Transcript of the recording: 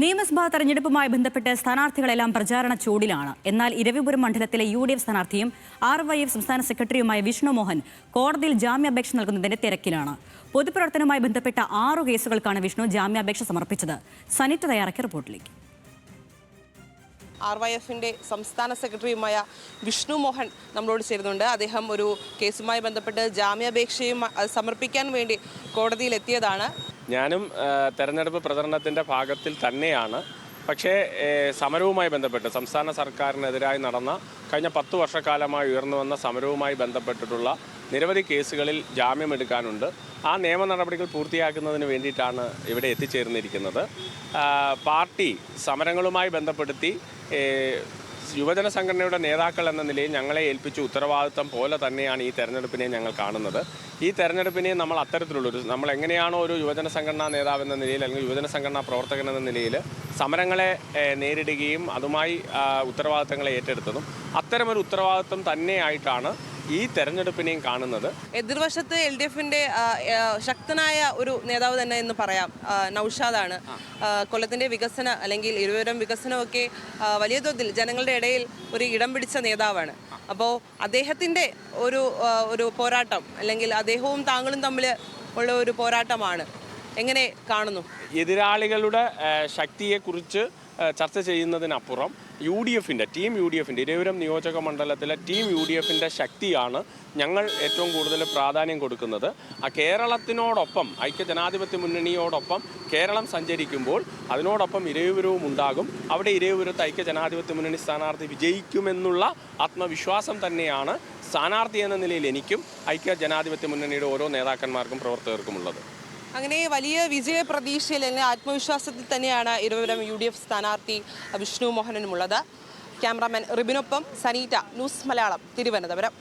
നിയമസഭാ തെരഞ്ഞെടുപ്പുമായി ബന്ധപ്പെട്ട് സ്ഥാനാർത്ഥികളെല്ലാം പ്രചാരണ ചൂടിലാണ്. എന്നാൽ ഇരവിപുരം മണ്ഡലത്തിലെ UDF സ്ഥാനാർത്ഥിയും RYF സംസ്ഥാന സെക്രട്ടറിയുമായ വിഷ്ണു മോഹൻ കോടതിയിൽ ജാമ്യാപേക്ഷ നൽകുന്നതിന്റെ തിരക്കിലാണ്. പൊതുപ്രവർത്തനവുമായി ബന്ധപ്പെട്ട 6 കേസുകൾക്കാണ് വിഷ്ണു ജാമ്യാപേക്ഷ സമർപ്പിച്ചത്. സനിറ്റ തയ്യാറാക്കിയ റിപ്പോർട്ടിലേക്ക്. RYFിൻ്റെ സംസ്ഥാന സെക്രട്ടറിയുമായ വിഷ്ണു മോഹൻ നമ്മളോട് ചേരുന്നുണ്ട്. അദ്ദേഹം ഒരു കേസുമായി ബന്ധപ്പെട്ട് ജാമ്യാപേക്ഷയും സമർപ്പിക്കാൻ വേണ്ടി കോടതിയിലെത്തിയതാണ്. ഞാനും തെരഞ്ഞെടുപ്പ് പ്രചരണത്തിൻ്റെ ഭാഗത്തിൽ തന്നെയാണ്. പക്ഷേ സമരവുമായി ബന്ധപ്പെട്ട് സംസ്ഥാന സർക്കാരിനെതിരായി നടന്ന കഴിഞ്ഞ 10 വർഷക്കാലമായി ഉയർന്നു വന്ന സമരവുമായി ബന്ധപ്പെട്ടിട്ടുള്ള നിരവധി കേസുകളിൽ ജാമ്യമെടുക്കാനുണ്ട്. ആ നിയമ നടപടികൾ പൂർത്തിയാക്കുന്നതിന് വേണ്ടിയിട്ടാണ് ഇവിടെ എത്തിച്ചേർന്നിരിക്കുന്നത്. പാർട്ടി സമരങ്ങളുമായി ബന്ധപ്പെടുത്തി യുവജന സംഘടനയുടെ നേതാക്കൾ എന്ന നിലയിൽ ഞങ്ങളെ ഏൽപ്പിച്ച ഉത്തരവാദിത്തം പോലെ തന്നെയാണ് ഈ തെരഞ്ഞെടുപ്പിനെ ഞങ്ങൾ കാണുന്നത്. ഈ തെരഞ്ഞെടുപ്പിനെ നമ്മൾ അത്തരത്തിലുള്ളൊരു നമ്മൾ എങ്ങനെയാണോ ഒരു യുവജന സംഘടനാ നേതാവ് എന്ന നിലയിൽ അല്ലെങ്കിൽ യുവജന സംഘടനാ പ്രവർത്തകൻ എന്ന നിലയിൽ സമരങ്ങളെ നേരിടുകയും അതുമായി ഉത്തരവാദിത്തങ്ങളെ ഏറ്റെടുത്തതും അത്തരമൊരു ഉത്തരവാദിത്തം തന്നെയായിട്ടാണ് ഈ തെരഞ്ഞെടുപ്പിനെയും കാണുന്നത്. എതിർവശത്ത് LDFിൻ്റെ ശക്തനായ ഒരു നേതാവ് തന്നെ എന്ന് പറയാം, നൗഷാദാണ്. കൊല്ലത്തിൻ്റെ വികസന അല്ലെങ്കിൽ ഇരുവരും വികസനമൊക്കെ വലിയ തോതിൽ ജനങ്ങളുടെ ഇടയിൽ ഒരു ഇടം പിടിച്ച നേതാവാണ്. അപ്പോൾ അദ്ദേഹത്തിൻ്റെ ഒരു പോരാട്ടം അല്ലെങ്കിൽ അദ്ദേഹവും താങ്കളും തമ്മിൽ ഉള്ള ഒരു പോരാട്ടമാണ്. എങ്ങനെ കാണുന്നു? എതിരാളികളുടെ ശക്തിയെക്കുറിച്ച് ചർച്ച ചെയ്യുന്നതിനപ്പുറം ടീം UDFിൻ്റെ ഇരവിപുരം നിയോജക മണ്ഡലത്തിലെ ടീം UDFിൻ്റെ ശക്തിയാണ് ഞങ്ങൾ ഏറ്റവും കൂടുതൽ പ്രാധാന്യം കൊടുക്കുന്നത്. കേരളത്തിനോടൊപ്പം ഐക്യജനാധിപത്യ മുന്നണിയോടൊപ്പം കേരളം സഞ്ചരിക്കുമ്പോൾ അതിനോടൊപ്പം ഇരവിപുരവും ഉണ്ടാകും. അവിടെ ഇരവിപുരത്ത് ഐക്യജനാധിപത്യ മുന്നണി സ്ഥാനാർത്ഥി വിജയിക്കുമെന്നുള്ള ആത്മവിശ്വാസം തന്നെയാണ് സ്ഥാനാർത്ഥി എന്ന നിലയിൽ എനിക്കും ഐക്യജനാധിപത്യ മുന്നണിയുടെ ഓരോ നേതാക്കന്മാർക്കും പ്രവർത്തകർക്കുമുള്ളത്. അങ്ങനെ വലിയ വിജയ പ്രതീക്ഷയിൽ അല്ലെങ്കിൽ ആത്മവിശ്വാസത്തിൽ തന്നെയാണ് ഇരവിപുരം UDF സ്ഥാനാർത്ഥി വിഷ്ണു മോഹനനുമുള്ളത്. ക്യാമറാമാൻ റിബിനൊപ്പം സനീറ്റ, ന്യൂസ് മലയാളം, തിരുവനന്തപുരം.